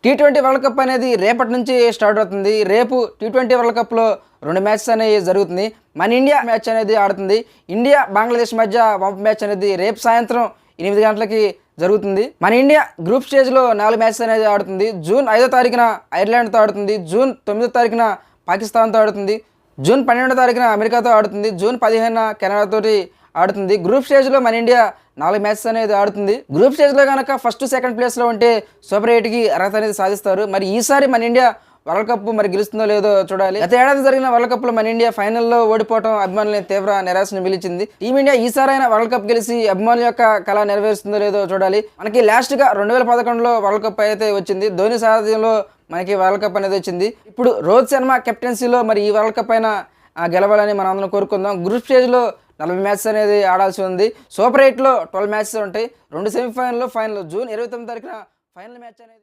T20 world cup అనేది రేపటి నుంచి స్టార్ట్ అవుతుంది. రేపు టీ20 వరల్డ్ కప్‌లో 2 మ్యాచెస్ అనేవి జరుగుతుంది. మన ఇండియా మ్యాచ్ అనేది ఆడుతుంది. ఇండియా, బంగ్లాదేశ్ మధ్య వంపు మ్యాచ్ అనేది రేపు సాయంత్రం 8 గంటలకి జరుగుతుంది. మన ఇండియా గ్రూప్ స్టేజ్‌లో 4 మ్యాచెస్ అనేది ఆడుతుంది. జూన్ 5వ తారీఖున ఐర్లాండ్‌తో ఆడుతుంది. జూన్ 9వ తారీఖున పాకిస్తాన్‌తో ఆడుతుంది. జూన్ 12వ తారీఖున అమెరికాతో ఆడుతుంది. జూన్ 15న కెనడాతోటి ఆడుతుంది. గ్రూప్ స్టేజ్‌లో మన ఇండియా 4 మ్యాచెస్ అనేది ఆడుతుంది. గ్రూప్ స్టేజ్‌లో కనుక ఫస్ట్, సెకండ్ ప్లేస్‌లో ఉంటే సూపర్ 8కి అర్హత అనేది సాధిస్తారు. మరి ఈసారి మన ఇండియా వరల్డ్ కప్ మరి గెలుస్తుందో లేదో చూడాలి. గత ఏడాది జరిగిన వరల్డ్ కప్‌లో మన ఇండియా ఫైనల్లో ఓడిపోవడం అభిమానులని తీవ్ర నిరాశను మిగిల్చింది. టీమిండియా ఈసారైనా వరల్డ్ కప్ గెలిచి అభిమానుల యొక్క కళ నెరవేరుస్తుందో లేదో చూడాలి. మనకి లాస్ట్‌గా 2011లో వరల్డ్ కప్ అయితే వచ్చింది. ధోని సారథ్యంలో మనకి వరల్డ్ కప్ అనేది వచ్చింది. ఇప్పుడు రోహిత్ శర్మ కెప్టెన్సీలో మరి ఈ వరల్డ్ కప్ అయినా గెలవాలని మనం అందరం కోరుకుందాం. గ్రూప్ స్టేజ్‌లో 40 మ్యాచెస్ అనేది ఆడాల్సి ఉంది. సూపర్ 8లో 12 మ్యాచెస్ ఉంటాయి. 2 సెమీఫైనల్, ఫైనల్. జూన్ 29 తారీఖున ఫైనల్ మ్యాచ్ అనేది